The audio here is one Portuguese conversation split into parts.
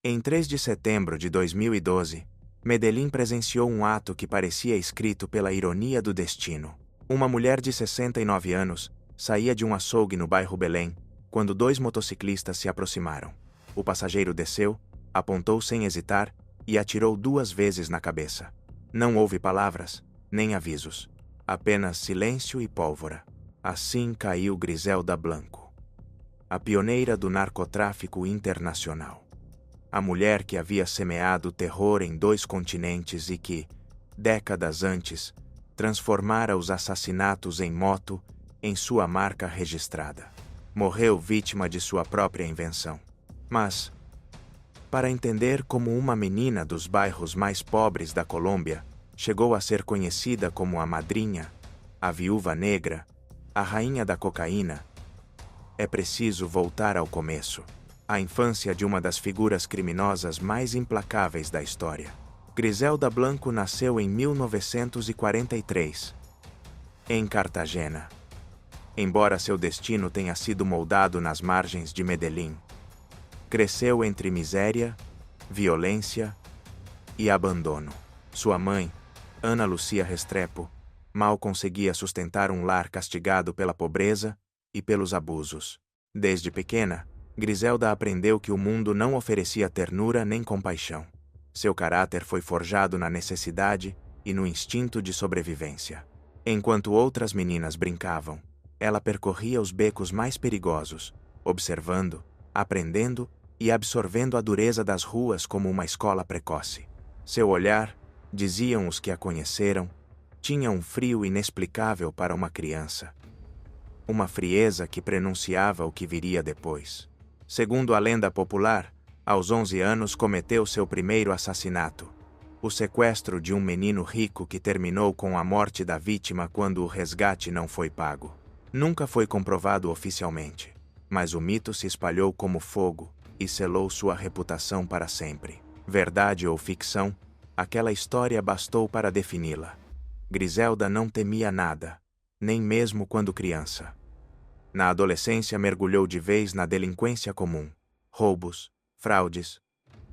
Em 3 de setembro de 2012, Medellín presenciou um ato que parecia escrito pela ironia do destino. Uma mulher de 69 anos saía de um açougue no bairro Belém, quando dois motociclistas se aproximaram. O passageiro desceu, apontou sem hesitar e atirou 2 vezes na cabeça. Não houve palavras, nem avisos. Apenas silêncio e pólvora. Assim caiu Griselda Blanco, a pioneira do narcotráfico internacional. A mulher que havia semeado terror em 2 continentes e que, décadas antes, transformara os assassinatos em moto em sua marca registrada. Morreu vítima de sua própria invenção. Mas, para entender como uma menina dos bairros mais pobres da Colômbia chegou a ser conhecida como a madrinha, a viúva negra, a rainha da cocaína, é preciso voltar ao começo, à infância de uma das figuras criminosas mais implacáveis da história. Griselda Blanco nasceu em 1943, em Cartagena. Embora seu destino tenha sido moldado nas margens de Medellín, cresceu entre miséria, violência e abandono. Sua mãe, Ana Lucia Restrepo, mal conseguia sustentar um lar castigado pela pobreza e pelos abusos. Desde pequena, Griselda aprendeu que o mundo não oferecia ternura nem compaixão. Seu caráter foi forjado na necessidade e no instinto de sobrevivência. Enquanto outras meninas brincavam, ela percorria os becos mais perigosos, observando, aprendendo e absorvendo a dureza das ruas como uma escola precoce. Seu olhar, diziam os que a conheceram, tinha um frio inexplicável para uma criança. Uma frieza que prenunciava o que viria depois. Segundo a lenda popular, aos 11 anos cometeu seu primeiro assassinato, o sequestro de um menino rico que terminou com a morte da vítima quando o resgate não foi pago. Nunca foi comprovado oficialmente, mas o mito se espalhou como fogo e selou sua reputação para sempre. Verdade ou ficção, aquela história bastou para defini-la. Griselda não temia nada, nem mesmo quando criança. Na adolescência mergulhou de vez na delinquência comum: roubos, fraudes,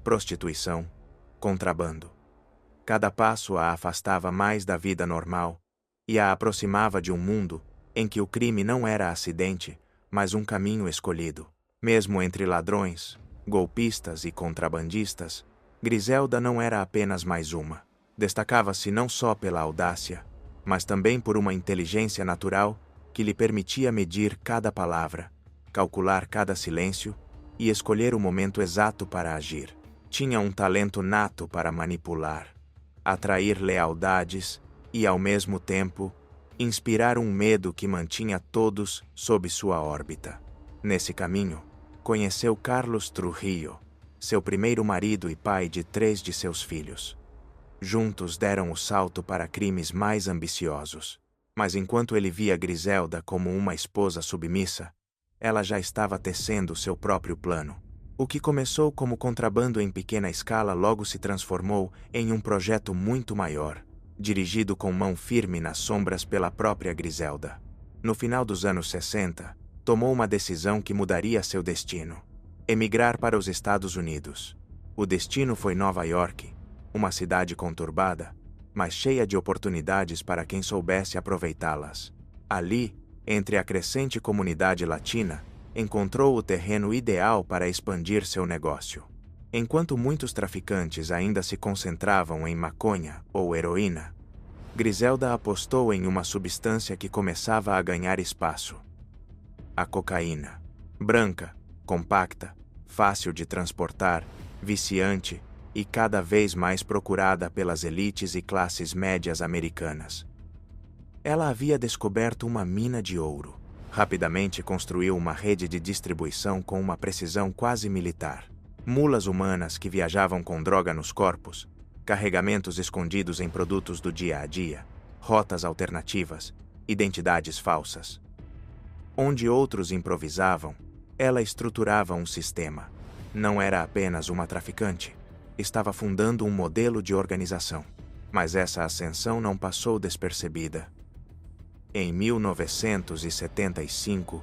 prostituição, contrabando. Cada passo a afastava mais da vida normal e a aproximava de um mundo em que o crime não era acidente, mas um caminho escolhido. Mesmo entre ladrões, golpistas e contrabandistas, Griselda não era apenas mais uma. Destacava-se não só pela audácia, mas também por uma inteligência natural que lhe permitia medir cada palavra, calcular cada silêncio e escolher o momento exato para agir. Tinha um talento nato para manipular, atrair lealdades e, ao mesmo tempo, inspirar um medo que mantinha todos sob sua órbita. Nesse caminho, conheceu Carlos Trujillo, seu primeiro marido e pai de 3 de seus filhos. Juntos deram o salto para crimes mais ambiciosos. Mas enquanto ele via Griselda como uma esposa submissa, ela já estava tecendo seu próprio plano. O que começou como contrabando em pequena escala logo se transformou em um projeto muito maior, dirigido com mão firme nas sombras pela própria Griselda. No final dos anos 60, tomou uma decisão que mudaria seu destino: emigrar para os Estados Unidos. O destino foi Nova York, uma cidade conturbada, mas cheia de oportunidades para quem soubesse aproveitá-las. Ali, entre a crescente comunidade latina, encontrou o terreno ideal para expandir seu negócio. Enquanto muitos traficantes ainda se concentravam em maconha ou heroína, Griselda apostou em uma substância que começava a ganhar espaço: a cocaína. Branca, compacta, fácil de transportar, viciante e cada vez mais procurada pelas elites e classes médias americanas. Ela havia descoberto uma mina de ouro. Rapidamente construiu uma rede de distribuição com uma precisão quase militar. Mulas humanas que viajavam com droga nos corpos, carregamentos escondidos em produtos do dia a dia, rotas alternativas, identidades falsas. Onde outros improvisavam, ela estruturava um sistema. Não era apenas uma traficante. Estava fundando um modelo de organização. Mas essa ascensão não passou despercebida. Em 1975,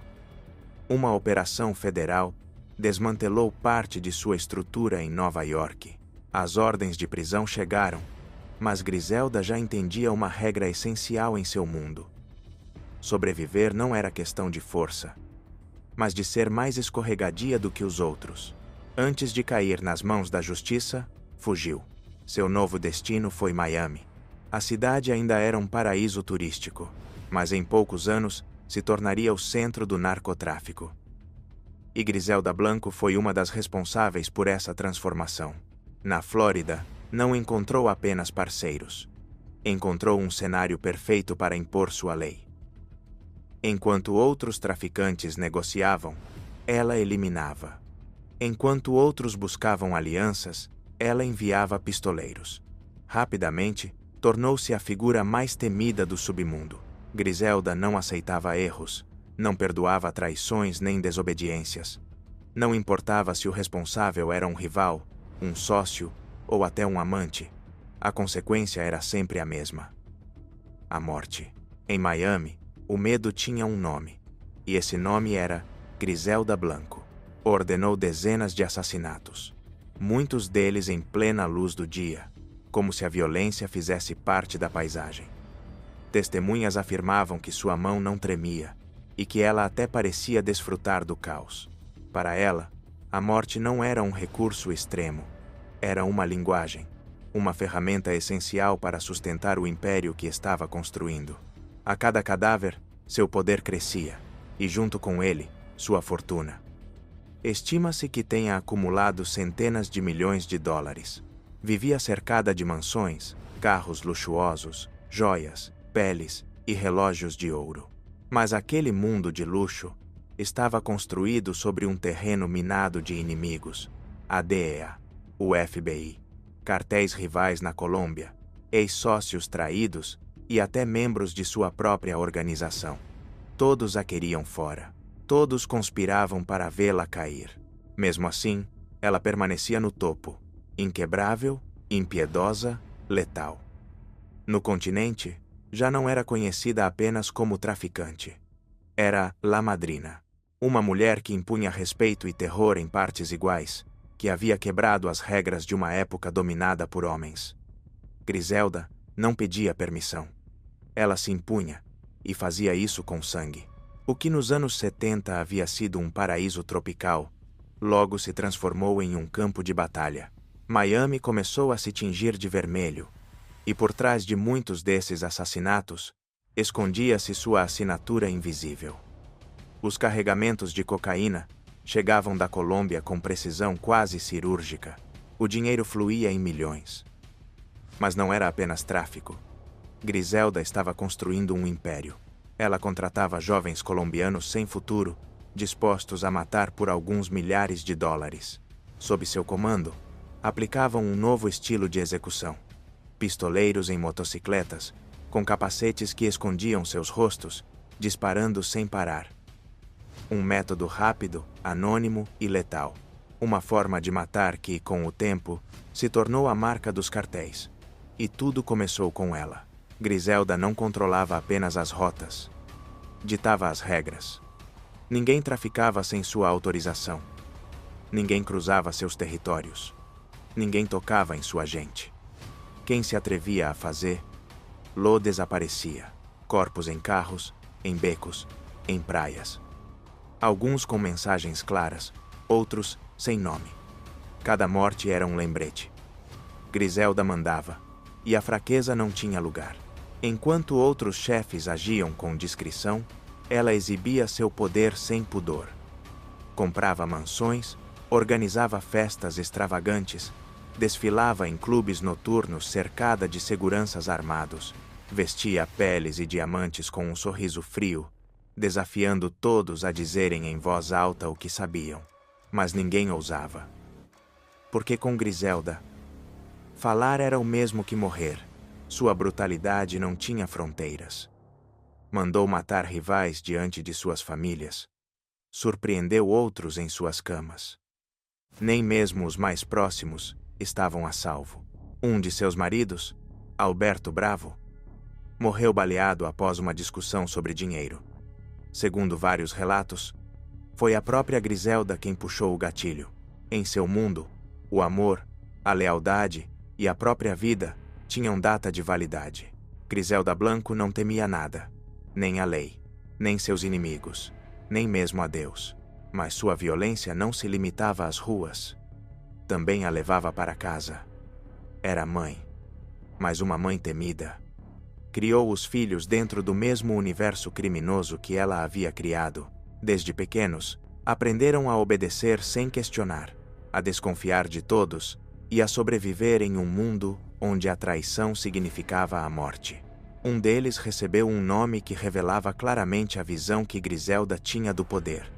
uma operação federal Desmantelou parte de sua estrutura em Nova York. As ordens de prisão chegaram, mas Griselda já entendia uma regra essencial em seu mundo. Sobreviver não era questão de força, mas de ser mais escorregadia do que os outros. Antes de cair nas mãos da justiça, fugiu. Seu novo destino foi Miami. A cidade ainda era um paraíso turístico, mas em poucos anos se tornaria o centro do narcotráfico. E Griselda Blanco foi uma das responsáveis por essa transformação. Na Flórida, não encontrou apenas parceiros. Encontrou um cenário perfeito para impor sua lei. Enquanto outros traficantes negociavam, ela eliminava. Enquanto outros buscavam alianças, ela enviava pistoleiros. Rapidamente, tornou-se a figura mais temida do submundo. Griselda não aceitava erros, não perdoava traições nem desobediências. Não importava se o responsável era um rival, um sócio ou até um amante, a consequência era sempre a mesma: a morte. Em Miami, o medo tinha um nome, e esse nome era Griselda Blanco. Ordenou dezenas de assassinatos, muitos deles em plena luz do dia, como se a violência fizesse parte da paisagem. Testemunhas afirmavam que sua mão não tremia, e que ela até parecia desfrutar do caos. Para ela, a morte não era um recurso extremo, era uma linguagem, uma ferramenta essencial para sustentar o império que estava construindo. A cada cadáver, seu poder crescia, e junto com ele, sua fortuna. Estima-se que tenha acumulado centenas de milhões de dólares. Vivia cercada de mansões, carros luxuosos, joias, peles e relógios de ouro. Mas aquele mundo de luxo estava construído sobre um terreno minado de inimigos: a DEA, o FBI, cartéis rivais na Colômbia, ex-sócios traídos e até membros de sua própria organização. Todos a queriam fora. Todos conspiravam para vê-la cair. Mesmo assim, ela permanecia no topo, inquebrável, impiedosa, letal. No continente, já não era conhecida apenas como traficante. Era La Madrina, uma mulher que impunha respeito e terror em partes iguais, que havia quebrado as regras de uma época dominada por homens. Griselda não pedia permissão. Ela se impunha, e fazia isso com sangue. O que nos anos 70 havia sido um paraíso tropical, logo se transformou em um campo de batalha. Miami começou a se tingir de vermelho, e por trás de muitos desses assassinatos, escondia-se sua assinatura invisível. Os carregamentos de cocaína chegavam da Colômbia com precisão quase cirúrgica. O dinheiro fluía em milhões. Mas não era apenas tráfico. Griselda estava construindo um império. Ela contratava jovens colombianos sem futuro, dispostos a matar por alguns milhares de dólares. Sob seu comando, aplicavam um novo estilo de execução. Pistoleiros em motocicletas, com capacetes que escondiam seus rostos, disparando sem parar. Um método rápido, anônimo e letal. Uma forma de matar que, com o tempo, se tornou a marca dos cartéis. E tudo começou com ela. Griselda não controlava apenas as rotas. Ditava as regras. Ninguém traficava sem sua autorização. Ninguém cruzava seus territórios. Ninguém tocava em sua gente. Quem se atrevia a fazer, lo desaparecia. Corpos em carros, em becos, em praias. Alguns com mensagens claras, outros sem nome. Cada morte era um lembrete. Griselda mandava, e a fraqueza não tinha lugar. Enquanto outros chefes agiam com discrição, ela exibia seu poder sem pudor. Comprava mansões, organizava festas extravagantes, desfilava em clubes noturnos cercada de seguranças armados, vestia peles e diamantes com um sorriso frio, desafiando todos a dizerem em voz alta o que sabiam. Mas ninguém ousava. Porque com Griselda, falar era o mesmo que morrer. Sua brutalidade não tinha fronteiras. Mandou matar rivais diante de suas famílias. Surpreendeu outros em suas camas. Nem mesmo os mais próximos estavam a salvo. Um de seus maridos, Alberto Bravo, morreu baleado após uma discussão sobre dinheiro. Segundo vários relatos, Foi a própria Griselda quem puxou o gatilho. Em seu mundo, o amor, a lealdade e a própria vida tinham data de validade. Griselda Blanco não temia nada, nem a lei, nem seus inimigos, nem mesmo a Deus. Mas sua violência não se limitava às ruas. Também a levava para casa. Era mãe, mas uma mãe temida. Criou os filhos dentro do mesmo universo criminoso que ela havia criado. Desde pequenos, aprenderam a obedecer sem questionar, a desconfiar de todos e a sobreviver em um mundo onde a traição significava a morte. Um deles recebeu um nome que revelava claramente a visão que Griselda tinha do poder: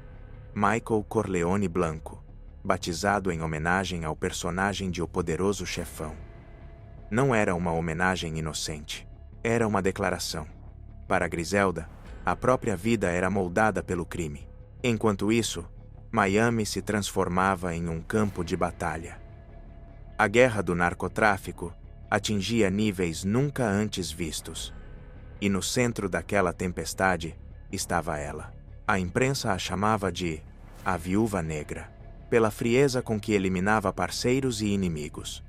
Michael Corleone Blanco, batizado em homenagem ao personagem de O Poderoso Chefão. Não era uma homenagem inocente. Era uma declaração. Para Griselda, a própria vida era moldada pelo crime. Enquanto isso, Miami se transformava em um campo de batalha. A guerra do narcotráfico atingia níveis nunca antes vistos. E no centro daquela tempestade estava ela. A imprensa a chamava de a Viúva Negra, pela frieza com que eliminava parceiros e inimigos.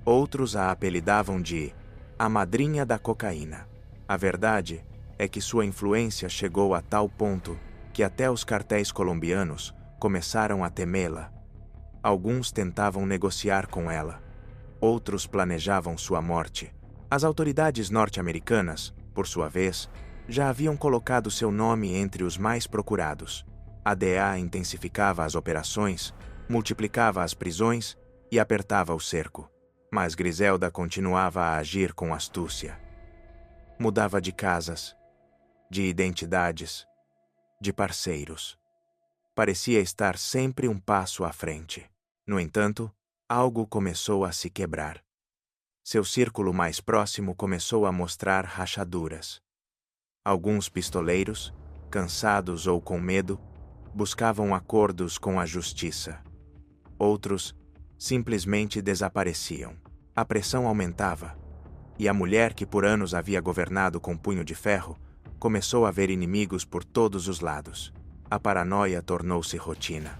Outros a apelidavam de a Madrinha da Cocaína. A verdade é que sua influência chegou a tal ponto que até os cartéis colombianos começaram a temê-la. Alguns tentavam negociar com ela. Outros planejavam sua morte. As autoridades norte-americanas, por sua vez, já haviam colocado seu nome entre os mais procurados. A DEA intensificava as operações, multiplicava as prisões e apertava o cerco. Mas Griselda continuava a agir com astúcia. Mudava de casas, de identidades, de parceiros. Parecia estar sempre um passo à frente. No entanto, algo começou a se quebrar. Seu círculo mais próximo começou a mostrar rachaduras. Alguns pistoleiros, cansados ou com medo, buscavam acordos com a justiça. Outros simplesmente desapareciam. A pressão aumentava, e a mulher que por anos havia governado com punho de ferro começou a ver inimigos por todos os lados. A paranoia tornou-se rotina.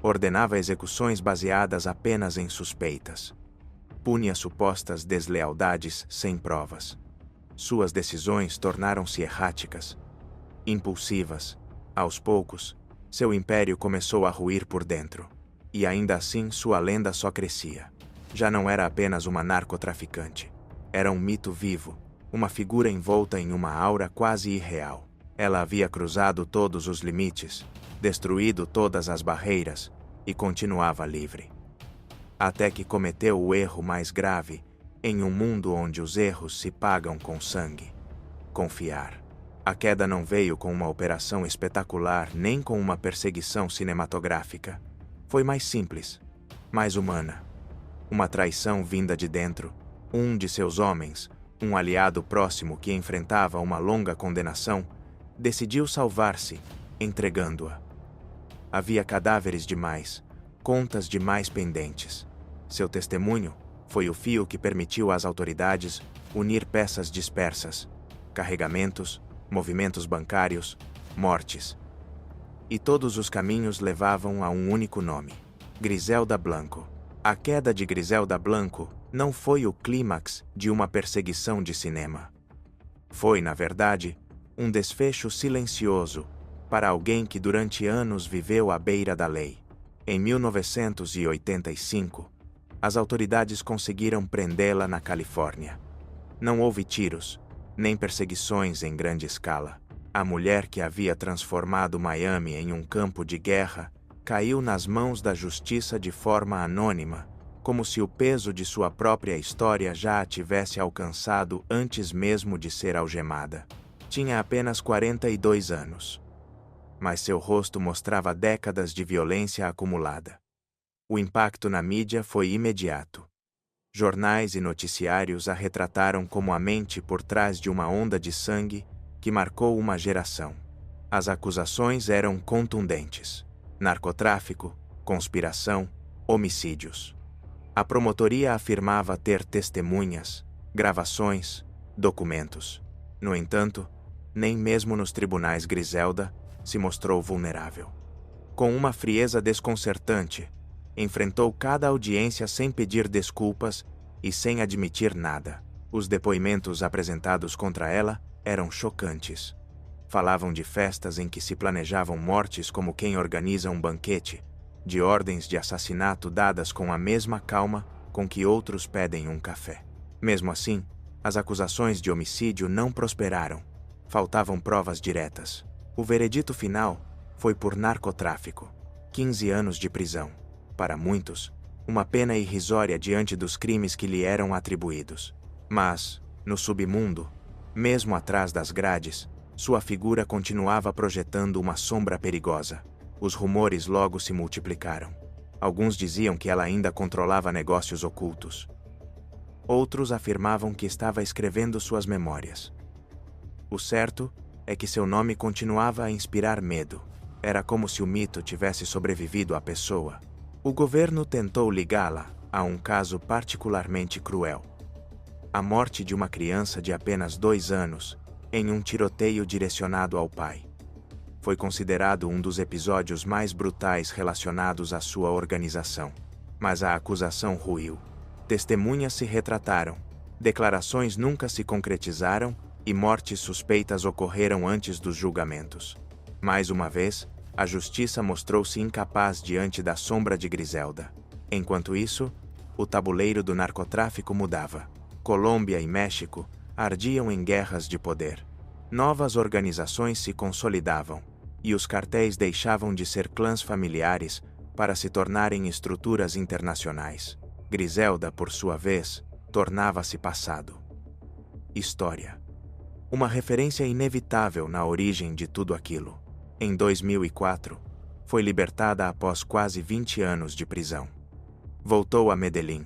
Ordenava execuções baseadas apenas em suspeitas. Punia supostas deslealdades sem provas. Suas decisões tornaram-se erráticas, impulsivas. Aos poucos, seu império começou a ruir por dentro. E ainda assim sua lenda só crescia. Já não era apenas uma narcotraficante. Era um mito vivo, uma figura envolta em uma aura quase irreal. Ela havia cruzado todos os limites, destruído todas as barreiras e continuava livre. Até que cometeu o erro mais grave em um mundo onde os erros se pagam com sangue: confiar. A queda não veio com uma operação espetacular nem com uma perseguição cinematográfica. Foi mais simples, mais humana. Uma traição vinda de dentro, um de seus homens, um aliado próximo que enfrentava uma longa condenação, decidiu salvar-se, entregando-a. Havia cadáveres demais, contas demais pendentes. Seu testemunho foi o fio que permitiu às autoridades unir peças dispersas, carregamentos, movimentos bancários, mortes. E todos os caminhos levavam a um único nome: Griselda Blanco. A queda de Griselda Blanco não foi o clímax de uma perseguição de cinema. Foi, na verdade, um desfecho silencioso para alguém que durante anos viveu à beira da lei. Em 1985, as autoridades conseguiram prendê-la na Califórnia. Não houve tiros, nem perseguições em grande escala. A mulher que havia transformado Miami em um campo de guerra caiu nas mãos da justiça de forma anônima, como se o peso de sua própria história já a tivesse alcançado antes mesmo de ser algemada. Tinha apenas 42 anos. Mas seu rosto mostrava décadas de violência acumulada. O impacto na mídia foi imediato. Jornais e noticiários a retrataram como a mente por trás de uma onda de sangue que marcou uma geração. As acusações eram contundentes: narcotráfico, conspiração, homicídios. A promotoria afirmava ter testemunhas, gravações, documentos. No entanto, nem mesmo nos tribunais Griselda se mostrou vulnerável. Com uma frieza desconcertante, enfrentou cada audiência sem pedir desculpas e sem admitir nada. Os depoimentos apresentados contra ela eram chocantes. Falavam de festas em que se planejavam mortes como quem organiza um banquete, de ordens de assassinato dadas com a mesma calma com que outros pedem um café. Mesmo assim, as acusações de homicídio não prosperaram. Faltavam provas diretas. O veredito final foi por narcotráfico. 15 anos de prisão. Para muitos, uma pena irrisória diante dos crimes que lhe eram atribuídos. Mas, no submundo, mesmo atrás das grades, sua figura continuava projetando uma sombra perigosa. Os rumores logo se multiplicaram. Alguns diziam que ela ainda controlava negócios ocultos. Outros afirmavam que estava escrevendo suas memórias. O certo é que seu nome continuava a inspirar medo. Era como se o mito tivesse sobrevivido à pessoa. O governo tentou ligá-la a um caso particularmente cruel. A morte de uma criança de apenas 2 anos, em um tiroteio direcionado ao pai. Foi considerado um dos episódios mais brutais relacionados à sua organização. Mas a acusação ruiu. Testemunhas se retrataram, declarações nunca se concretizaram e mortes suspeitas ocorreram antes dos julgamentos. Mais uma vez, a justiça mostrou-se incapaz diante da sombra de Griselda. Enquanto isso, o tabuleiro do narcotráfico mudava. Colômbia e México ardiam em guerras de poder. Novas organizações se consolidavam, e os cartéis deixavam de ser clãs familiares para se tornarem estruturas internacionais. Griselda, por sua vez, tornava-se passado. História. Uma referência inevitável na origem de tudo aquilo. Em 2004, foi libertada após quase 20 anos de prisão. Voltou a Medellín,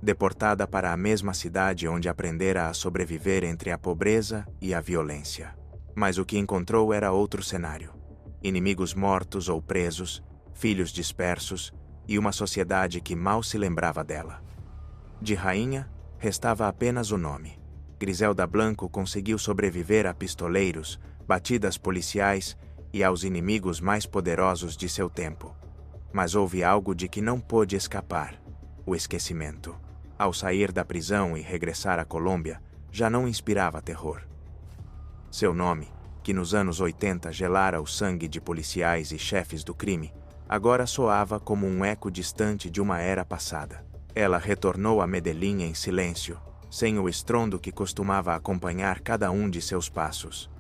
deportada para a mesma cidade onde aprendera a sobreviver entre a pobreza e a violência. Mas o que encontrou era outro cenário. Inimigos mortos ou presos, filhos dispersos e uma sociedade que mal se lembrava dela. De rainha, restava apenas o nome. Griselda Blanco conseguiu sobreviver a pistoleiros, batidas policiais e aos inimigos mais poderosos de seu tempo. Mas houve algo de que não pôde escapar: o esquecimento. Ao sair da prisão e regressar à Colômbia, já não inspirava terror. Seu nome, que nos anos 80 gelara o sangue de policiais e chefes do crime, agora soava como um eco distante de uma era passada. Ela retornou a Medellín em silêncio, sem o estrondo que costumava acompanhar cada um de seus passos.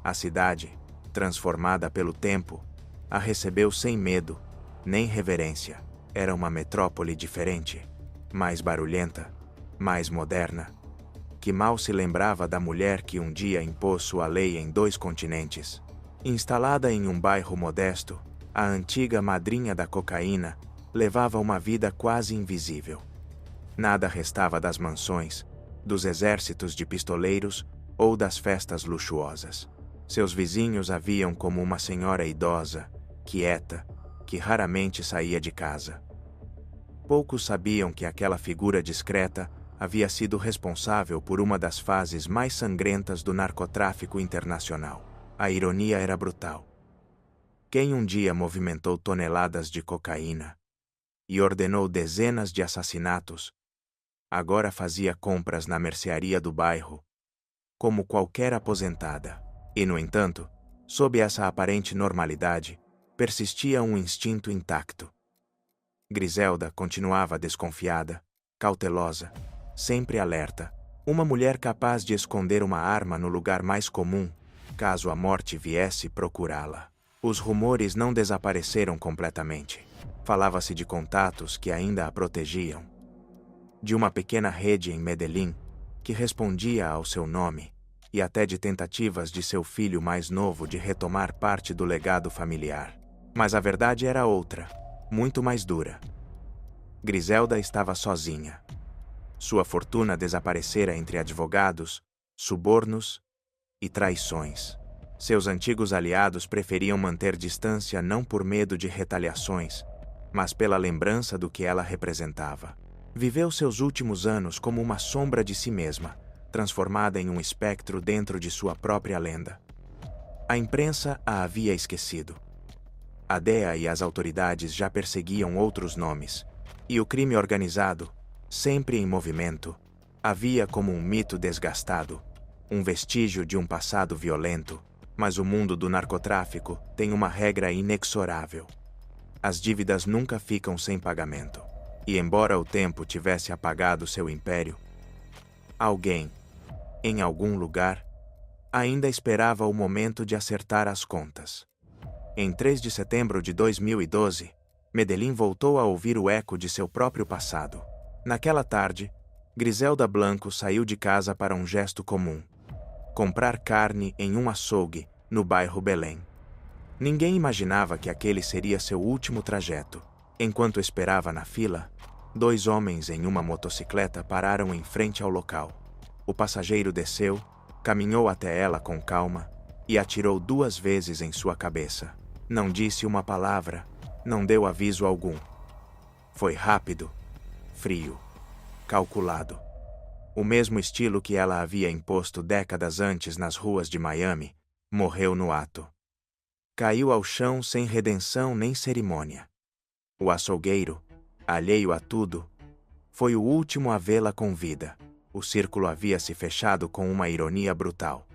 A cidade, transformada pelo tempo, a recebeu sem medo, nem reverência. Era uma metrópole diferente, mais barulhenta, mais moderna, que mal se lembrava da mulher que um dia impôs sua lei em 2 continentes. Instalada em um bairro modesto, a antiga madrinha da cocaína levava uma vida quase invisível. Nada restava das mansões, dos exércitos de pistoleiros ou das festas luxuosas. Seus vizinhos a viam como uma senhora idosa, quieta, que raramente saía de casa. Poucos sabiam que aquela figura discreta havia sido responsável por uma das fases mais sangrentas do narcotráfico internacional. A ironia era brutal. Quem um dia movimentou toneladas de cocaína e ordenou dezenas de assassinatos, agora fazia compras na mercearia do bairro, como qualquer aposentada. E, no entanto, sob essa aparente normalidade, persistia um instinto intacto. Griselda continuava desconfiada, cautelosa, sempre alerta, uma mulher capaz de esconder uma arma no lugar mais comum, caso a morte viesse procurá-la. Os rumores não desapareceram completamente. Falava-se de contatos que ainda a protegiam. De uma pequena rede em Medellín, que respondia ao seu nome, e até de tentativas de seu filho mais novo de retomar parte do legado familiar. Mas a verdade era outra, muito mais dura. Griselda estava sozinha. Sua fortuna desaparecera entre advogados, subornos e traições. Seus antigos aliados preferiam manter distância não por medo de retaliações, mas pela lembrança do que ela representava. Viveu seus últimos anos como uma sombra de si mesma, transformada em um espectro dentro de sua própria lenda. A imprensa a havia esquecido. A DEA e as autoridades já perseguiam outros nomes. E o crime organizado, sempre em movimento, havia como um mito desgastado, um vestígio de um passado violento, mas o mundo do narcotráfico tem uma regra inexorável. As dívidas nunca ficam sem pagamento. E embora o tempo tivesse apagado seu império, alguém, em algum lugar, ainda esperava o momento de acertar as contas. Em 3 de setembro de 2012, Medellín voltou a ouvir o eco de seu próprio passado. Naquela tarde, Griselda Blanco saiu de casa para um gesto comum: comprar carne em um açougue, no bairro Belém. Ninguém imaginava que aquele seria seu último trajeto. Enquanto esperava na fila, 2 homens em uma motocicleta pararam em frente ao local. O passageiro desceu, caminhou até ela com calma e atirou 2 vezes em sua cabeça. Não disse uma palavra, não deu aviso algum. Foi rápido, frio, calculado. O mesmo estilo que ela havia imposto décadas antes nas ruas de Miami, morreu no ato. Caiu ao chão sem redenção nem cerimônia. O açougueiro, alheio a tudo, foi o último a vê-la com vida. O círculo havia se fechado com uma ironia brutal.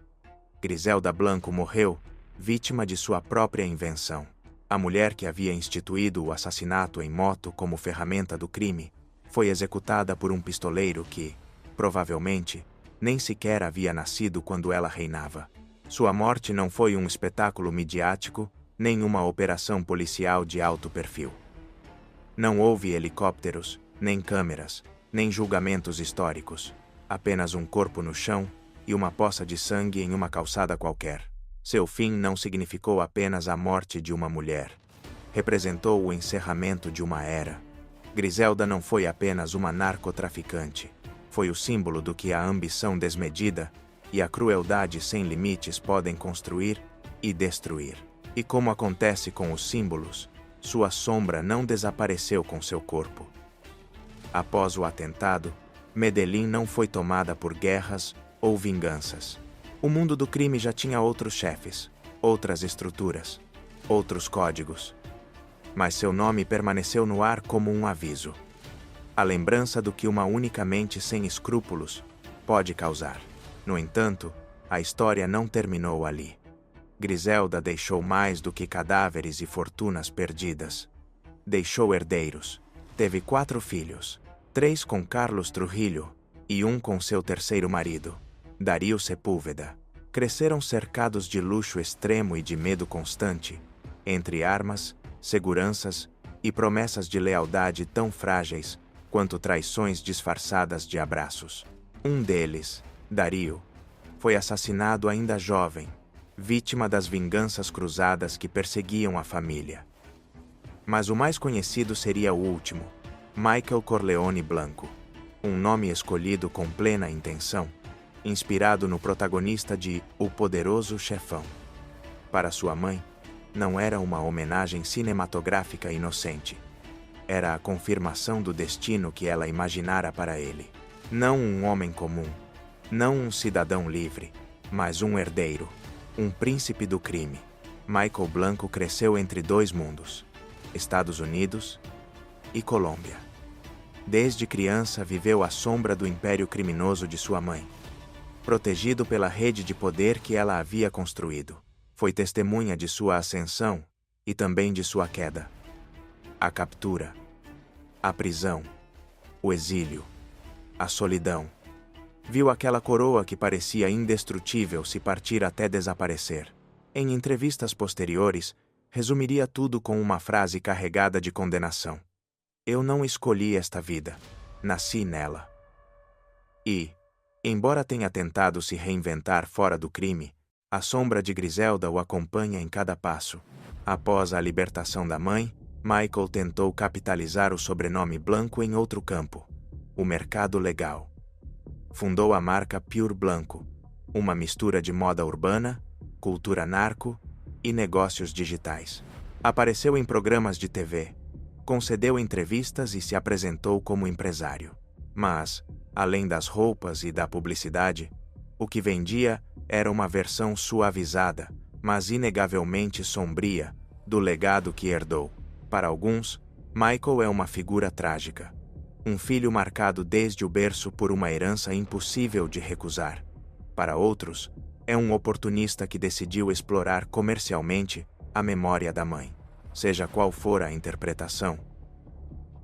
Griselda Blanco morreu, vítima de sua própria invenção. A mulher que havia instituído o assassinato em moto como ferramenta do crime foi executada por um pistoleiro que, provavelmente, nem sequer havia nascido quando ela reinava. Sua morte não foi um espetáculo midiático, nem uma operação policial de alto perfil. Não houve helicópteros, nem câmeras, nem julgamentos históricos. Apenas um corpo no chão e uma poça de sangue em uma calçada qualquer. Seu fim não significou apenas a morte de uma mulher. Representou o encerramento de uma era. Griselda não foi apenas uma narcotraficante. Foi o símbolo do que a ambição desmedida e a crueldade sem limites podem construir e destruir. E como acontece com os símbolos, sua sombra não desapareceu com seu corpo. Após o atentado, Medellín não foi tomada por guerras ou vinganças. O mundo do crime já tinha outros chefes, outras estruturas, outros códigos. Mas seu nome permaneceu no ar como um aviso. A lembrança do que uma única mente sem escrúpulos pode causar. No entanto, a história não terminou ali. Griselda deixou mais do que cadáveres e fortunas perdidas. Deixou herdeiros. Teve 4 filhos, 3 com Carlos Trujillo e 1 com seu terceiro marido, Darío Sepúlveda. Cresceram cercados de luxo extremo e de medo constante, entre armas, seguranças e promessas de lealdade tão frágeis quanto traições disfarçadas de abraços. Um deles, Darío, foi assassinado ainda jovem, vítima das vinganças cruzadas que perseguiam a família. Mas o mais conhecido seria o último, Michael Corleone Blanco, um nome escolhido com plena intenção, inspirado no protagonista de O Poderoso Chefão. Para sua mãe, não era uma homenagem cinematográfica inocente. Era a confirmação do destino que ela imaginara para ele. Não um homem comum, não um cidadão livre, mas um herdeiro, um príncipe do crime. Michael Blanco cresceu entre 2 mundos, Estados Unidos e Colômbia. Desde criança viveu à sombra do império criminoso de sua mãe, protegido pela rede de poder que ela havia construído. Foi testemunha de sua ascensão e também de sua queda. A captura, a prisão, o exílio, a solidão. Viu aquela coroa que parecia indestrutível se partir até desaparecer. Em entrevistas posteriores, resumiria tudo com uma frase carregada de condenação: "Eu não escolhi esta vida, nasci nela." E, embora tenha tentado se reinventar fora do crime, a sombra de Griselda o acompanha em cada passo. Após a libertação da mãe, Michael tentou capitalizar o sobrenome Blanco em outro campo: o mercado legal. Fundou a marca Pure Blanco, uma mistura de moda urbana, cultura narco e negócios digitais. Apareceu em programas de TV, concedeu entrevistas e se apresentou como empresário. Mas, além das roupas e da publicidade, o que vendia era uma versão suavizada, mas inegavelmente sombria, do legado que herdou. Para alguns, Michael é uma figura trágica. Um filho marcado desde o berço por uma herança impossível de recusar. Para outros, é um oportunista que decidiu explorar comercialmente a memória da mãe. Seja qual for a interpretação,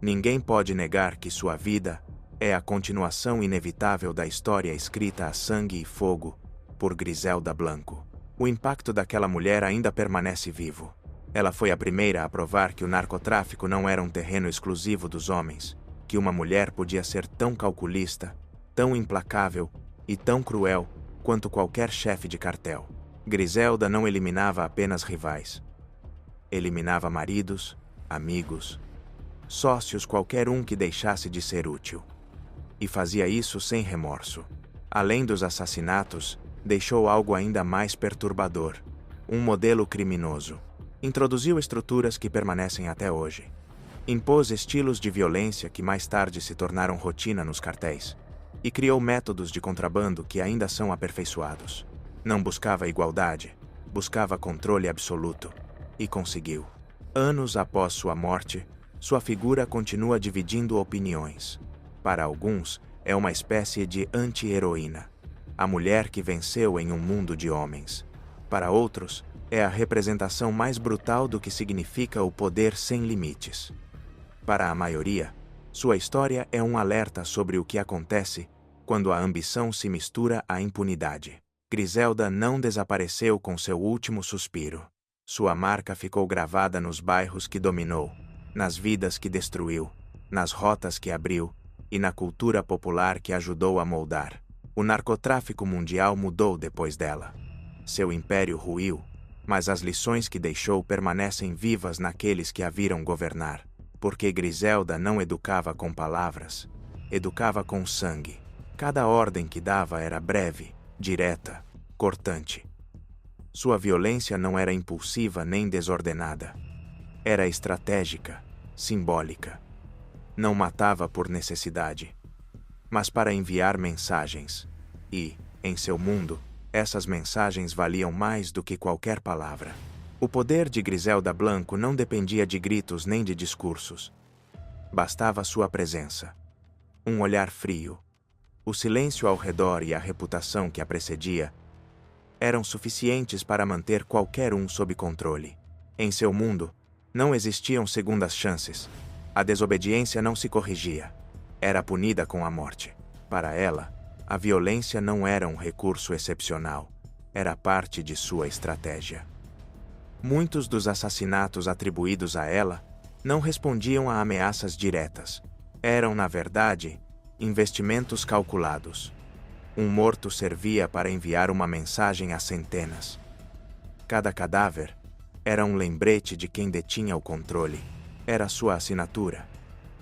ninguém pode negar que sua vida é a continuação inevitável da história escrita a sangue e fogo por Griselda Blanco. O impacto daquela mulher ainda permanece vivo. Ela foi a primeira a provar que o narcotráfico não era um terreno exclusivo dos homens, que uma mulher podia ser tão calculista, tão implacável e tão cruel quanto qualquer chefe de cartel. Griselda não eliminava apenas rivais. Eliminava maridos, amigos, sócios, qualquer um que deixasse de ser útil. E fazia isso sem remorso. Além dos assassinatos, deixou algo ainda mais perturbador: um modelo criminoso. Introduziu estruturas que permanecem até hoje. Impôs estilos de violência que mais tarde se tornaram rotina nos cartéis. E criou métodos de contrabando que ainda são aperfeiçoados. Não buscava igualdade, buscava controle absoluto. E conseguiu. Anos após sua morte, sua figura continua dividindo opiniões. Para alguns, é uma espécie de anti-heroína. A mulher que venceu em um mundo de homens. Para outros, é a representação mais brutal do que significa o poder sem limites. Para a maioria, sua história é um alerta sobre o que acontece quando a ambição se mistura à impunidade. Griselda não desapareceu com seu último suspiro. Sua marca ficou gravada nos bairros que dominou, nas vidas que destruiu, nas rotas que abriu e na cultura popular que ajudou a moldar. O narcotráfico mundial mudou depois dela. Seu império ruiu, mas as lições que deixou permanecem vivas naqueles que a viram governar. Porque Griselda não educava com palavras, educava com sangue. Cada ordem que dava era breve, direta, cortante. Sua violência não era impulsiva nem desordenada. Era estratégica, simbólica. Não matava por necessidade, mas para enviar mensagens. E, em seu mundo, essas mensagens valiam mais do que qualquer palavra. O poder de Griselda Blanco não dependia de gritos nem de discursos. Bastava sua presença. Um olhar frio. O silêncio ao redor e a reputação que a precedia eram suficientes para manter qualquer um sob controle. Em seu mundo, não existiam segundas chances. A desobediência não se corrigia. Era punida com a morte. Para ela, a violência não era um recurso excepcional. Era parte de sua estratégia. Muitos dos assassinatos atribuídos a ela não respondiam a ameaças diretas. Eram, na verdade, investimentos calculados. Um morto servia para enviar uma mensagem a centenas. Cada cadáver era um lembrete de quem detinha o controle. Era sua assinatura.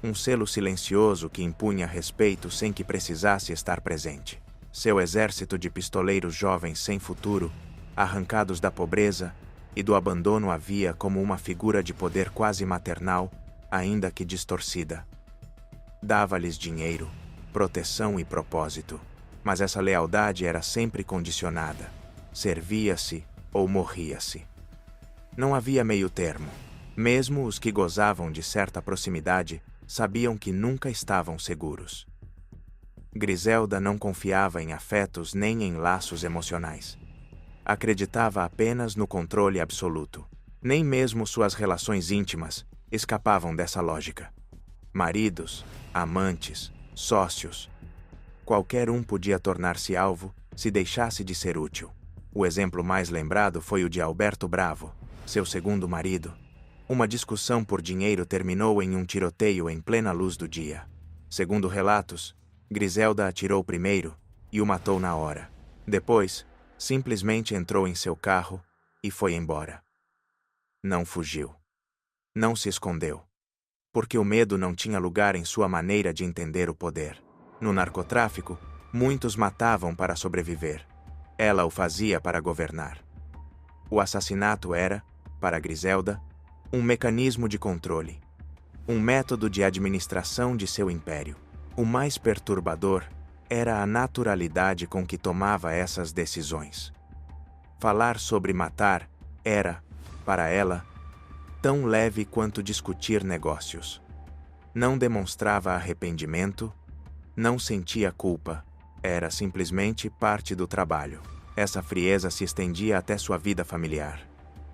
Um selo silencioso que impunha respeito sem que precisasse estar presente. Seu exército de pistoleiros jovens sem futuro, arrancados da pobreza e do abandono, a via como uma figura de poder quase maternal, ainda que distorcida. Dava-lhes dinheiro, proteção e propósito. Mas essa lealdade era sempre condicionada. Servia-se ou morria-se. Não havia meio termo. Mesmo os que gozavam de certa proximidade sabiam que nunca estavam seguros. Griselda não confiava em afetos nem em laços emocionais. Acreditava apenas no controle absoluto. Nem mesmo suas relações íntimas escapavam dessa lógica. Maridos, amantes, sócios. Qualquer um podia tornar-se alvo se deixasse de ser útil. O exemplo mais lembrado foi o de Alberto Bravo, seu segundo marido. Uma discussão por dinheiro terminou em um tiroteio em plena luz do dia. Segundo relatos, Griselda atirou primeiro e o matou na hora. Depois, simplesmente entrou em seu carro e foi embora. Não fugiu. Não se escondeu. Porque o medo não tinha lugar em sua maneira de entender o poder. No narcotráfico, muitos matavam para sobreviver. Ela o fazia para governar. O assassinato era, para Griselda, um mecanismo de controle. Um método de administração de seu império. O mais perturbador era a naturalidade com que tomava essas decisões. Falar sobre matar era, para ela, tão leve quanto discutir negócios. Não demonstrava arrependimento, não sentia culpa, era simplesmente parte do trabalho. Essa frieza se estendia até sua vida familiar.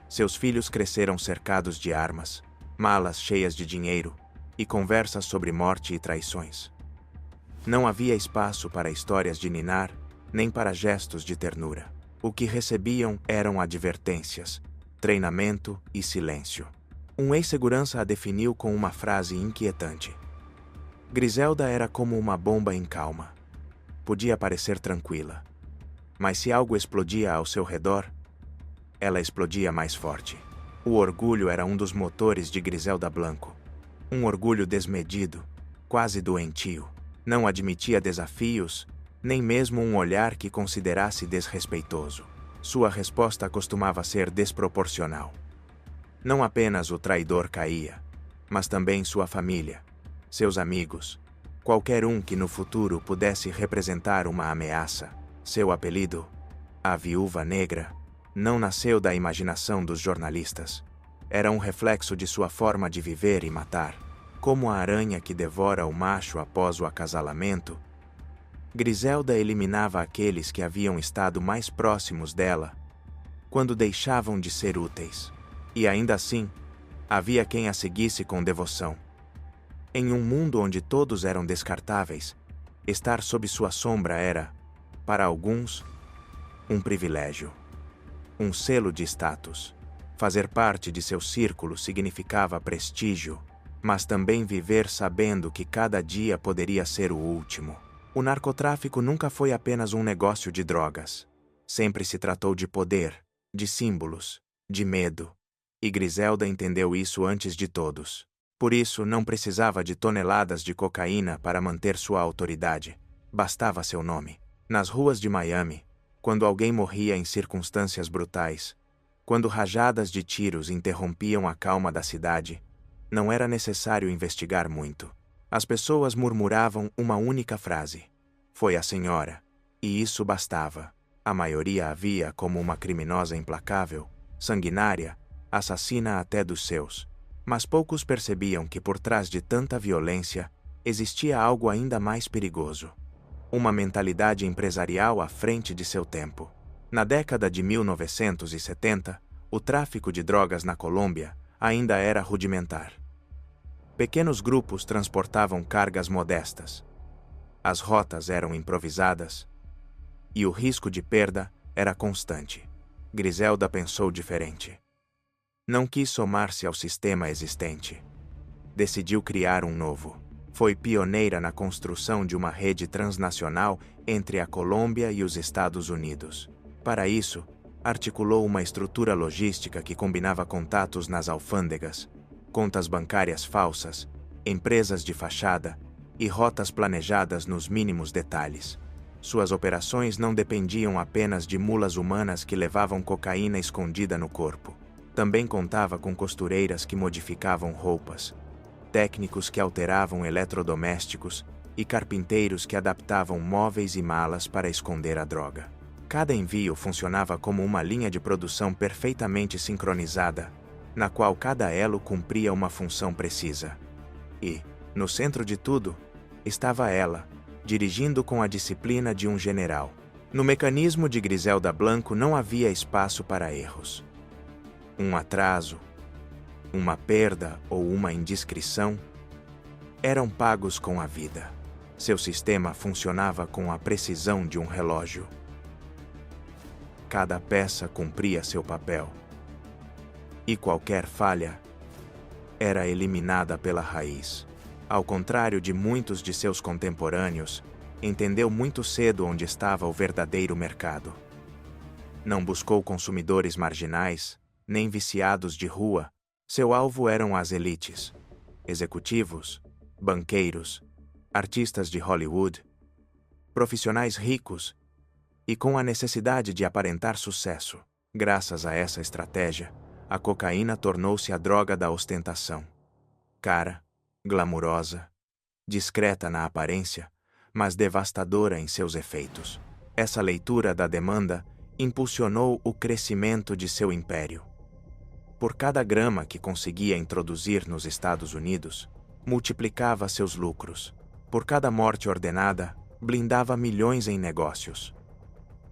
Seus filhos cresceram cercados de armas, malas cheias de dinheiro e conversas sobre morte e traições. Não havia espaço para histórias de ninar, nem para gestos de ternura. O que recebiam eram advertências, treinamento e silêncio. Um ex-segurança a definiu com uma frase inquietante. Griselda era como uma bomba em calma. Podia parecer tranquila, mas se algo explodia ao seu redor, ela explodia mais forte. O orgulho era um dos motores de Griselda Blanco. Um orgulho desmedido, quase doentio. Não admitia desafios, nem mesmo um olhar que considerasse desrespeitoso. Sua resposta costumava ser desproporcional. Não apenas o traidor caía, mas também sua família, seus amigos, qualquer um que no futuro pudesse representar uma ameaça. Seu apelido, a Viúva Negra, não nasceu da imaginação dos jornalistas. Era um reflexo de sua forma de viver e matar. Como a aranha que devora o macho após o acasalamento, Griselda eliminava aqueles que haviam estado mais próximos dela, quando deixavam de ser úteis. E ainda assim, havia quem a seguisse com devoção. Em um mundo onde todos eram descartáveis, estar sob sua sombra era, para alguns, um privilégio. Um selo de status. Fazer parte de seu círculo significava prestígio, mas também viver sabendo que cada dia poderia ser o último. O narcotráfico nunca foi apenas um negócio de drogas. Sempre se tratou de poder, de símbolos, de medo. E Griselda entendeu isso antes de todos. Por isso, não precisava de toneladas de cocaína para manter sua autoridade. Bastava seu nome. Nas ruas de Miami, quando alguém morria em circunstâncias brutais, quando rajadas de tiros interrompiam a calma da cidade, não era necessário investigar muito. As pessoas murmuravam uma única frase. Foi a senhora. E isso bastava. A maioria a via como uma criminosa implacável, sanguinária, assassina até dos seus. Mas poucos percebiam que por trás de tanta violência, existia algo ainda mais perigoso. Uma mentalidade empresarial à frente de seu tempo. Na década de 1970, o tráfico de drogas na Colômbia ainda era rudimentar. Pequenos grupos transportavam cargas modestas. As rotas eram improvisadas e o risco de perda era constante. Griselda pensou diferente. Não quis somar-se ao sistema existente. Decidiu criar um novo. Foi pioneira na construção de uma rede transnacional entre a Colômbia e os Estados Unidos. Para isso, articulou uma estrutura logística que combinava contatos nas alfândegas, contas bancárias falsas, empresas de fachada e rotas planejadas nos mínimos detalhes. Suas operações não dependiam apenas de mulas humanas que levavam cocaína escondida no corpo. Também contava com costureiras que modificavam roupas, técnicos que alteravam eletrodomésticos e carpinteiros que adaptavam móveis e malas para esconder a droga. Cada envio funcionava como uma linha de produção perfeitamente sincronizada, na qual cada elo cumpria uma função precisa. E, no centro de tudo, estava ela, dirigindo com a disciplina de um general. No mecanismo de Griselda Blanco não havia espaço para erros. Um atraso, uma perda ou uma indiscrição eram pagos com a vida. Seu sistema funcionava com a precisão de um relógio. Cada peça cumpria seu papel. E qualquer falha era eliminada pela raiz. Ao contrário de muitos de seus contemporâneos, entendeu muito cedo onde estava o verdadeiro mercado. Não buscou consumidores marginais, nem viciados de rua. Seu alvo eram as elites, executivos, banqueiros, artistas de Hollywood, profissionais ricos e com a necessidade de aparentar sucesso. Graças a essa estratégia, a cocaína tornou-se a droga da ostentação. Cara, glamurosa, discreta na aparência, mas devastadora em seus efeitos. Essa leitura da demanda impulsionou o crescimento de seu império. Por cada grama que conseguia introduzir nos Estados Unidos, multiplicava seus lucros. Por cada morte ordenada, blindava milhões em negócios.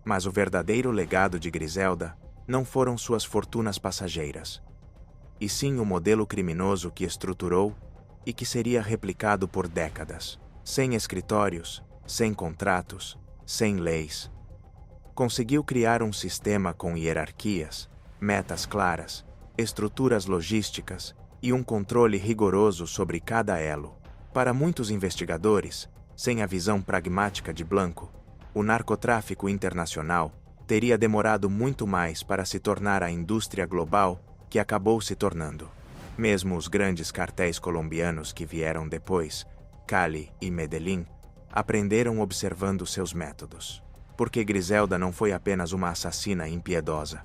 Mas o verdadeiro legado de Griselda não foram suas fortunas passageiras, e sim o modelo criminoso que estruturou e que seria replicado por décadas, sem escritórios, sem contratos, sem leis. Conseguiu criar um sistema com hierarquias, metas claras, estruturas logísticas e um controle rigoroso sobre cada elo. Para muitos investigadores, sem a visão pragmática de Blanco, o narcotráfico internacional teria demorado muito mais para se tornar a indústria global que acabou se tornando. Mesmo os grandes cartéis colombianos que vieram depois, Cali e Medellín, aprenderam observando seus métodos. Porque Griselda não foi apenas uma assassina impiedosa.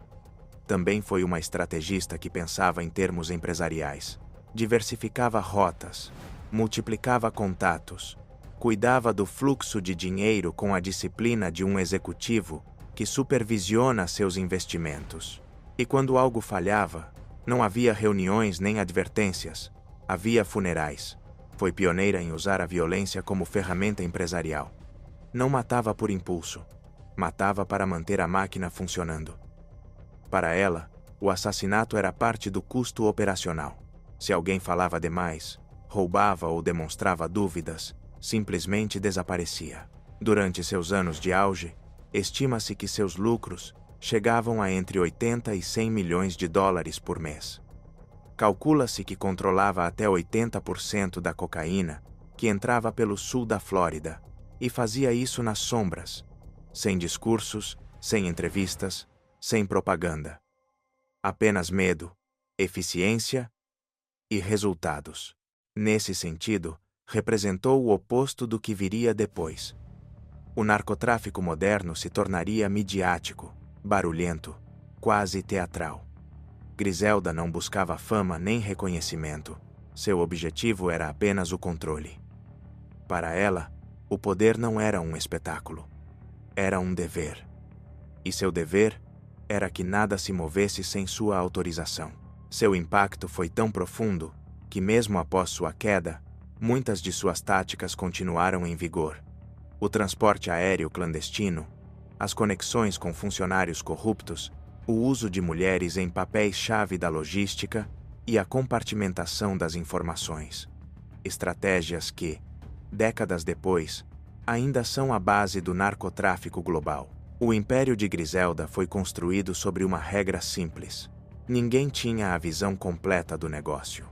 Também foi uma estrategista que pensava em termos empresariais. Diversificava rotas, multiplicava contatos, cuidava do fluxo de dinheiro com a disciplina de um executivo que supervisiona seus investimentos. E quando algo falhava, não havia reuniões nem advertências, havia funerais. Foi pioneira em usar a violência como ferramenta empresarial. Não matava por impulso, matava para manter a máquina funcionando. Para ela, o assassinato era parte do custo operacional. Se alguém falava demais, roubava ou demonstrava dúvidas, simplesmente desaparecia. Durante seus anos de auge, estima-se que seus lucros chegavam a entre 80 e 100 milhões de dólares por mês. Calcula-se que controlava até 80% da cocaína que entrava pelo sul da Flórida, e fazia isso nas sombras, sem discursos, sem entrevistas, sem propaganda. Apenas medo, eficiência e resultados. Nesse sentido, representou o oposto do que viria depois. O narcotráfico moderno se tornaria midiático, barulhento, quase teatral. Griselda não buscava fama nem reconhecimento. Seu objetivo era apenas o controle. Para ela, o poder não era um espetáculo. Era um dever. E seu dever era que nada se movesse sem sua autorização. Seu impacto foi tão profundo que, mesmo após sua queda, muitas de suas táticas continuaram em vigor. O transporte aéreo clandestino, as conexões com funcionários corruptos, o uso de mulheres em papéis-chave da logística e a compartimentação das informações. Estratégias que, décadas depois, ainda são a base do narcotráfico global. O império de Griselda foi construído sobre uma regra simples. Ninguém tinha a visão completa do negócio.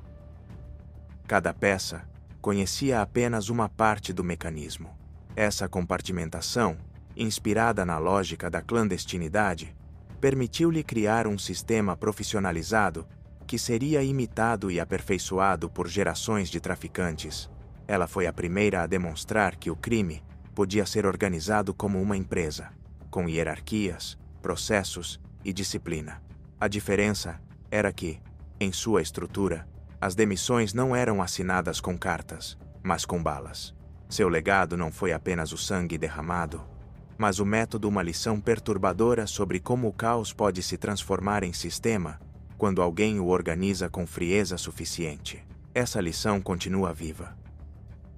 Cada peça conhecia apenas uma parte do mecanismo. Essa compartimentação, inspirada na lógica da clandestinidade, permitiu-lhe criar um sistema profissionalizado que seria imitado e aperfeiçoado por gerações de traficantes. Ela foi a primeira a demonstrar que o crime podia ser organizado como uma empresa, com hierarquias, processos e disciplina. A diferença era que, em sua estrutura, as demissões não eram assinadas com cartas, mas com balas. Seu legado não foi apenas o sangue derramado, mas o método, uma lição perturbadora sobre como o caos pode se transformar em sistema quando alguém o organiza com frieza suficiente. Essa lição continua viva.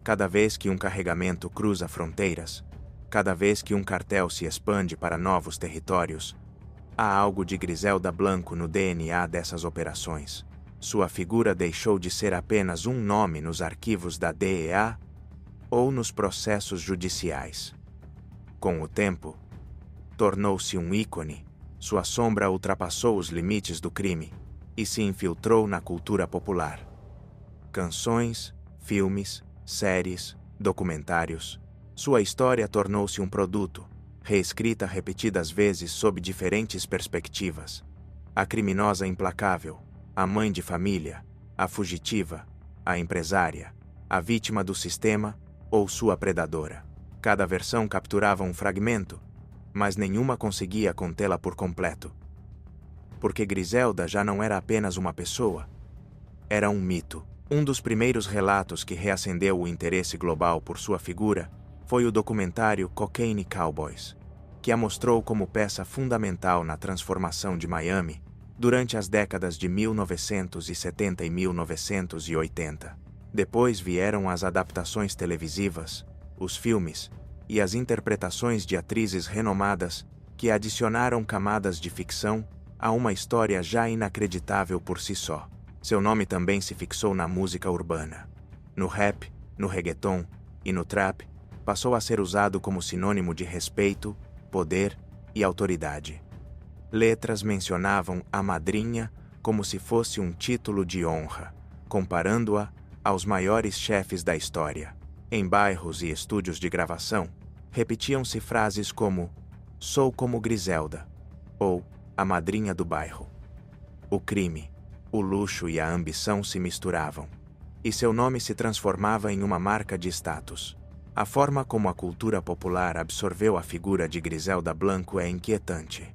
Cada vez que um carregamento cruza fronteiras, cada vez que um cartel se expande para novos territórios, há algo de Griselda Blanco no DNA dessas operações. Sua figura deixou de ser apenas um nome nos arquivos da DEA ou nos processos judiciais. Com o tempo, tornou-se um ícone. Sua sombra ultrapassou os limites do crime e se infiltrou na cultura popular. Canções, filmes, séries, documentários. Sua história tornou-se um produto, reescrita repetidas vezes sob diferentes perspectivas. A criminosa implacável, a mãe de família, a fugitiva, a empresária, a vítima do sistema ou sua predadora. Cada versão capturava um fragmento, mas nenhuma conseguia contê-la por completo. Porque Griselda já não era apenas uma pessoa. Era um mito. Um dos primeiros relatos que reacendeu o interesse global por sua figura foi o documentário Cocaine Cowboys, que a mostrou como peça fundamental na transformação de Miami durante as décadas de 1970 e 1980. Depois vieram as adaptações televisivas, os filmes e as interpretações de atrizes renomadas que adicionaram camadas de ficção a uma história já inacreditável por si só. Seu nome também se fixou na música urbana. No rap, no reggaeton e no trap, passou a ser usado como sinônimo de respeito, poder e autoridade. Letras mencionavam a madrinha como se fosse um título de honra, comparando-a aos maiores chefes da história. Em bairros e estúdios de gravação, repetiam-se frases como "Sou como Griselda" ou "A madrinha do bairro". O crime, o luxo e a ambição se misturavam, e seu nome se transformava em uma marca de status. A forma como a cultura popular absorveu a figura de Griselda Blanco é inquietante.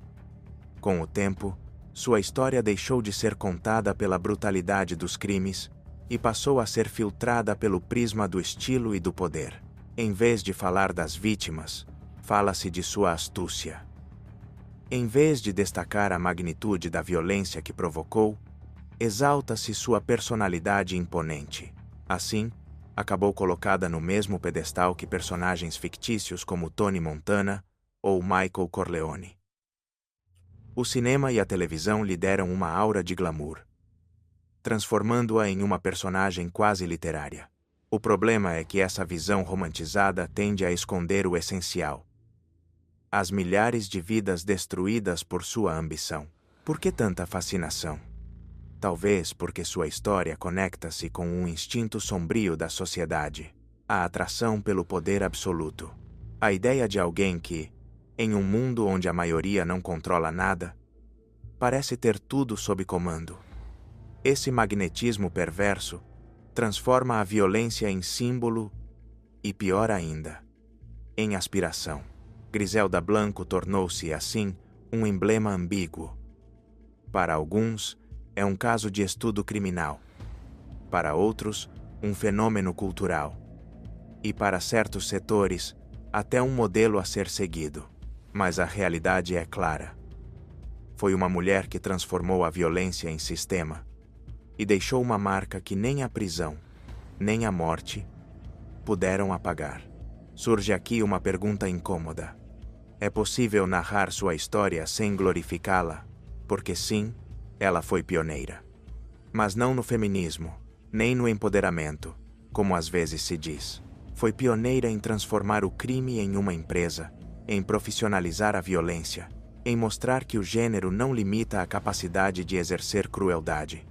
Com o tempo, sua história deixou de ser contada pela brutalidade dos crimes e passou a ser filtrada pelo prisma do estilo e do poder. Em vez de falar das vítimas, fala-se de sua astúcia. Em vez de destacar a magnitude da violência que provocou, exalta-se sua personalidade imponente. Assim, acabou colocada no mesmo pedestal que personagens fictícios como Tony Montana ou Michael Corleone. O cinema e a televisão lhe deram uma aura de glamour, transformando-a em uma personagem quase literária. O problema é que essa visão romantizada tende a esconder o essencial: as milhares de vidas destruídas por sua ambição. Por que tanta fascinação? Talvez porque sua história conecta-se com um instinto sombrio da sociedade, a atração pelo poder absoluto. A ideia de alguém que, em um mundo onde a maioria não controla nada, parece ter tudo sob comando. Esse magnetismo perverso transforma a violência em símbolo e, pior ainda, em aspiração. Griselda Blanco tornou-se, assim, um emblema ambíguo. Para alguns, é um caso de estudo criminal. Para outros, um fenômeno cultural. E para certos setores, até um modelo a ser seguido. Mas a realidade é clara. Foi uma mulher que transformou a violência em sistema e deixou uma marca que nem a prisão, nem a morte puderam apagar. Surge aqui uma pergunta incômoda. É possível narrar sua história sem glorificá-la? Porque sim, ela foi pioneira. Mas não no feminismo, nem no empoderamento, como às vezes se diz. Foi pioneira em transformar o crime em uma empresa, em profissionalizar a violência, em mostrar que o gênero não limita a capacidade de exercer crueldade.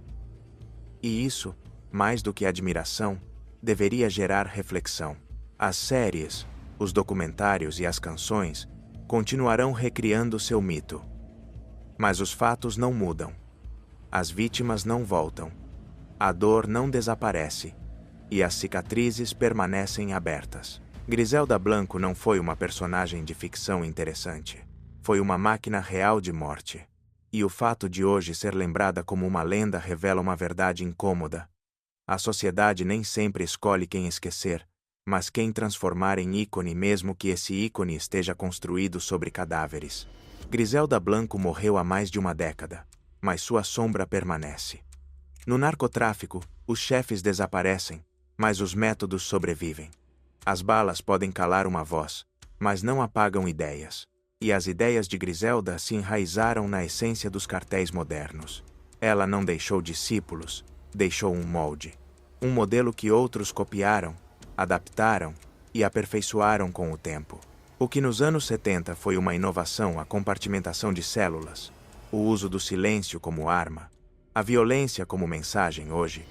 E isso, mais do que admiração, deveria gerar reflexão. As séries, os documentários e as canções continuarão recriando seu mito. Mas os fatos não mudam. As vítimas não voltam. A dor não desaparece. E as cicatrizes permanecem abertas. Griselda Blanco não foi uma personagem de ficção interessante. Foi uma máquina real de morte. E o fato de hoje ser lembrada como uma lenda revela uma verdade incômoda. A sociedade nem sempre escolhe quem esquecer, mas quem transformar em ícone, mesmo que esse ícone esteja construído sobre cadáveres. Griselda Blanco morreu há mais de uma década, mas sua sombra permanece. No narcotráfico, os chefes desaparecem, mas os métodos sobrevivem. As balas podem calar uma voz, mas não apagam ideias. E as ideias de Griselda se enraizaram na essência dos cartéis modernos. Ela não deixou discípulos, deixou um molde. Um modelo que outros copiaram, adaptaram e aperfeiçoaram com o tempo. O que nos anos 70 foi uma inovação, a compartimentação de células, o uso do silêncio como arma, a violência como mensagem hoje,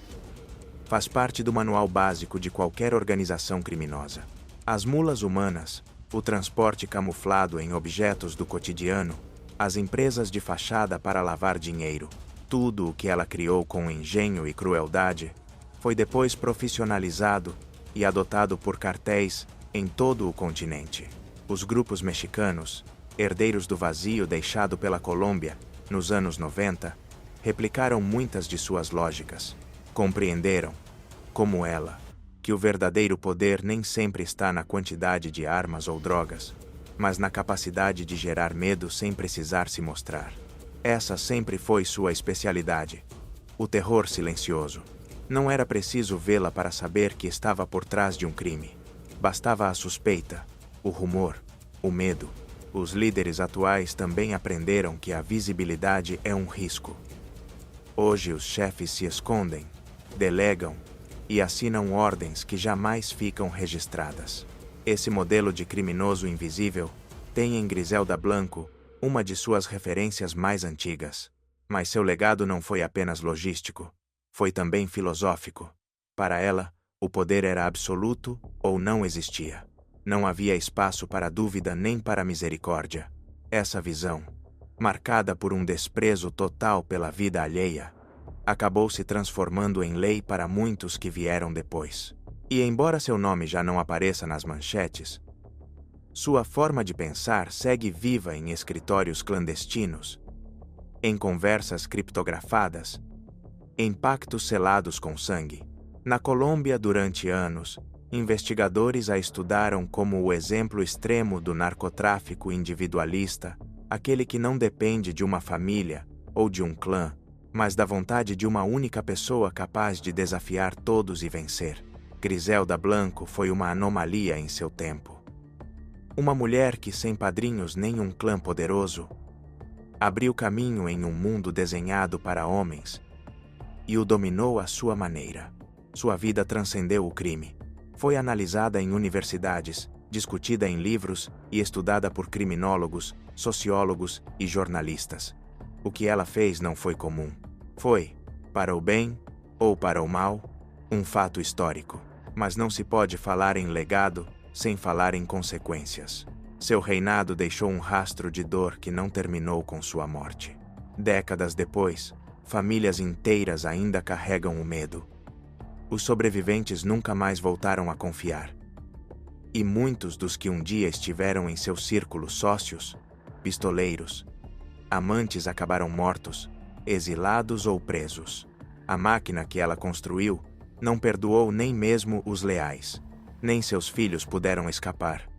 faz parte do manual básico de qualquer organização criminosa. As mulas humanas, o transporte camuflado em objetos do cotidiano, as empresas de fachada para lavar dinheiro, tudo o que ela criou com engenho e crueldade, foi depois profissionalizado e adotado por cartéis em todo o continente. Os grupos mexicanos, herdeiros do vazio deixado pela Colômbia nos anos 90, replicaram muitas de suas lógicas. Compreenderam, como ela, que o verdadeiro poder nem sempre está na quantidade de armas ou drogas, mas na capacidade de gerar medo sem precisar se mostrar. Essa sempre foi sua especialidade. O terror silencioso. Não era preciso vê-la para saber que estava por trás de um crime. Bastava a suspeita, o rumor, o medo. Os líderes atuais também aprenderam que a visibilidade é um risco. Hoje os chefes se escondem, delegam e assinam ordens que jamais ficam registradas. Esse modelo de criminoso invisível tem em Griselda Blanco uma de suas referências mais antigas. Mas seu legado não foi apenas logístico, foi também filosófico. Para ela, o poder era absoluto ou não existia. Não havia espaço para dúvida nem para misericórdia. Essa visão, marcada por um desprezo total pela vida alheia, acabou se transformando em lei para muitos que vieram depois. E embora seu nome já não apareça nas manchetes, sua forma de pensar segue viva em escritórios clandestinos, em conversas criptografadas, em pactos selados com sangue. Na Colômbia, durante anos, investigadores a estudaram como o exemplo extremo do narcotráfico individualista, aquele que não depende de uma família ou de um clã, mas da vontade de uma única pessoa capaz de desafiar todos e vencer. Griselda Blanco foi uma anomalia em seu tempo. Uma mulher que, sem padrinhos nem um clã poderoso, abriu caminho em um mundo desenhado para homens e o dominou à sua maneira. Sua vida transcendeu o crime. Foi analisada em universidades, discutida em livros e estudada por criminólogos, sociólogos e jornalistas. O que ela fez não foi comum. Foi, para o bem ou para o mal, um fato histórico. Mas não se pode falar em legado sem falar em consequências. Seu reinado deixou um rastro de dor que não terminou com sua morte. Décadas depois, famílias inteiras ainda carregam o medo. Os sobreviventes nunca mais voltaram a confiar. E muitos dos que um dia estiveram em seu círculo, sócios, pistoleiros, amantes, acabaram mortos, exilados ou presos. A máquina que ela construiu não perdoou nem mesmo os leais. Nem seus filhos puderam escapar.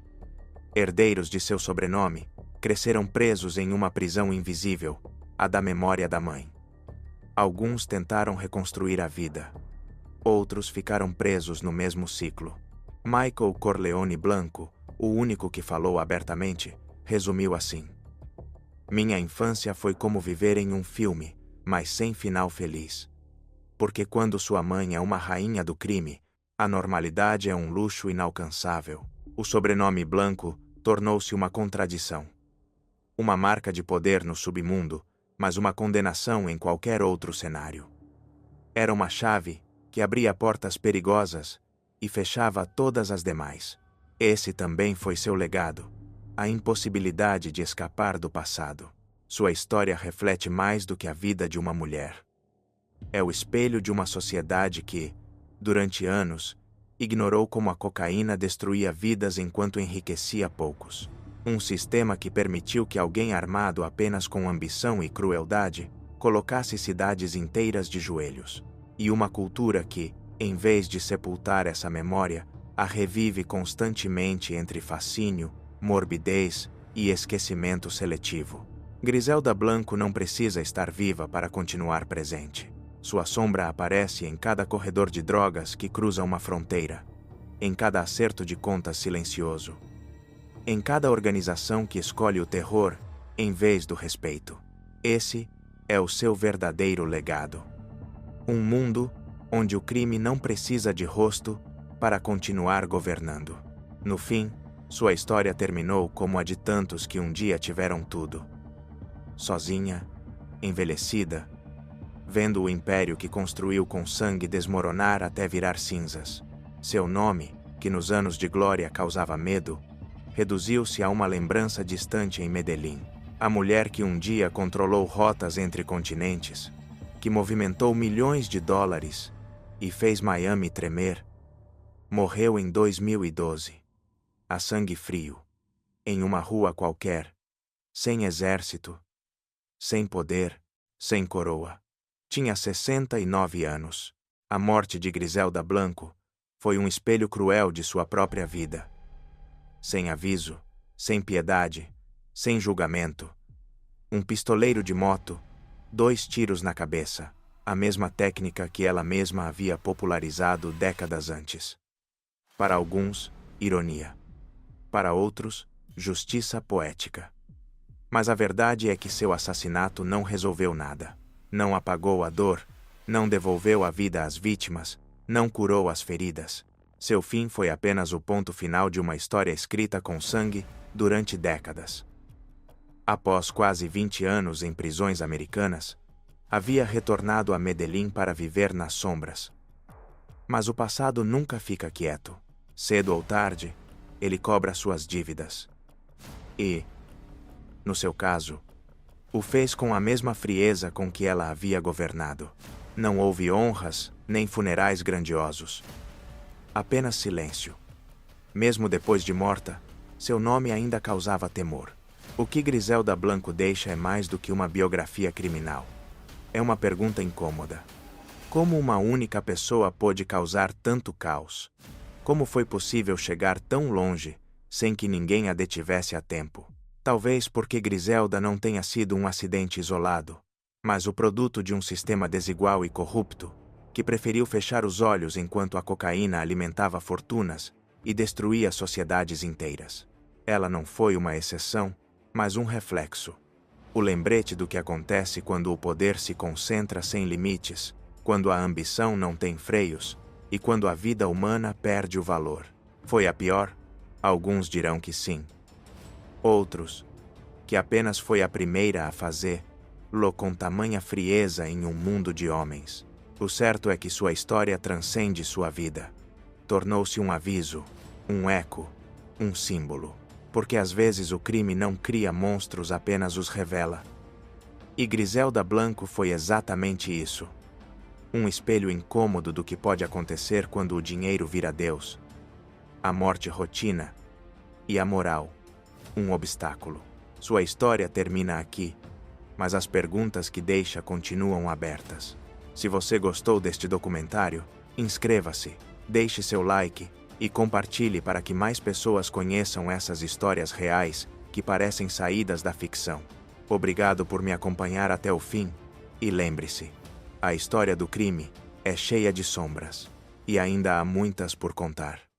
Herdeiros de seu sobrenome, cresceram presos em uma prisão invisível, a da memória da mãe. Alguns tentaram reconstruir a vida. Outros ficaram presos no mesmo ciclo. Michael Corleone Blanco, o único que falou abertamente, resumiu assim: "Minha infância foi como viver em um filme, mas sem final feliz. Porque quando sua mãe é uma rainha do crime, a normalidade é um luxo inalcançável." O sobrenome Blanco tornou-se uma contradição. Uma marca de poder no submundo, mas uma condenação em qualquer outro cenário. Era uma chave que abria portas perigosas e fechava todas as demais. Esse também foi seu legado, a impossibilidade de escapar do passado. Sua história reflete mais do que a vida de uma mulher. É o espelho de uma sociedade que, durante anos, ignorou como a cocaína destruía vidas enquanto enriquecia poucos. Um sistema que permitiu que alguém armado apenas com ambição e crueldade colocasse cidades inteiras de joelhos. E uma cultura que, em vez de sepultar essa memória, a revive constantemente entre fascínio, morbidez e esquecimento seletivo. Griselda Blanco não precisa estar viva para continuar presente. Sua sombra aparece em cada corredor de drogas que cruza uma fronteira, em cada acerto de contas silencioso, em cada organização que escolhe o terror em vez do respeito. Esse é o seu verdadeiro legado. Um mundo onde o crime não precisa de rosto para continuar governando. No fim, sua história terminou como a de tantos que um dia tiveram tudo. Sozinha, envelhecida, vendo o império que construiu com sangue desmoronar até virar cinzas. Seu nome, que nos anos de glória causava medo, reduziu-se a uma lembrança distante em Medellín. A mulher que um dia controlou rotas entre continentes, que movimentou milhões de dólares e fez Miami tremer, morreu em 2012, a sangue frio, em uma rua qualquer, sem exército, sem poder, sem coroa. Tinha 69 anos. A morte de Griselda Blanco foi um espelho cruel de sua própria vida. Sem aviso, sem piedade, sem julgamento. Um pistoleiro de moto, 2 tiros na cabeça, a mesma técnica que ela mesma havia popularizado décadas antes. Para alguns, ironia. Para outros, justiça poética. Mas a verdade é que seu assassinato não resolveu nada. Não apagou a dor, não devolveu a vida às vítimas, não curou as feridas. Seu fim foi apenas o ponto final de uma história escrita com sangue durante décadas. Após quase 20 anos em prisões americanas, havia retornado a Medellín para viver nas sombras. Mas o passado nunca fica quieto. Cedo ou tarde, ele cobra suas dívidas. E, no seu caso, o fez com a mesma frieza com que ela havia governado. Não houve honras, nem funerais grandiosos. Apenas silêncio. Mesmo depois de morta, seu nome ainda causava temor. O que Griselda Blanco deixa é mais do que uma biografia criminal. É uma pergunta incômoda. Como uma única pessoa pôde causar tanto caos? Como foi possível chegar tão longe, sem que ninguém a detivesse a tempo? Talvez porque Griselda não tenha sido um acidente isolado, mas o produto de um sistema desigual e corrupto, que preferiu fechar os olhos enquanto a cocaína alimentava fortunas e destruía sociedades inteiras. Ela não foi uma exceção, mas um reflexo. O lembrete do que acontece quando o poder se concentra sem limites, quando a ambição não tem freios, e quando a vida humana perde o valor. Foi a pior? Alguns dirão que sim. Outros, que apenas foi a primeira a fazer-lo com tamanha frieza em um mundo de homens. O certo é que sua história transcende sua vida. Tornou-se um aviso, um eco, um símbolo. Porque às vezes o crime não cria monstros, apenas os revela. E Griselda Blanco foi exatamente isso. Um espelho incômodo do que pode acontecer quando o dinheiro vira Deus. A morte rotina. E a moral. Um obstáculo. Sua história termina aqui, mas as perguntas que deixa continuam abertas. Se você gostou deste documentário, inscreva-se, deixe seu like e compartilhe para que mais pessoas conheçam essas histórias reais que parecem saídas da ficção. Obrigado por me acompanhar até o fim, e lembre-se, a história do crime é cheia de sombras, e ainda há muitas por contar.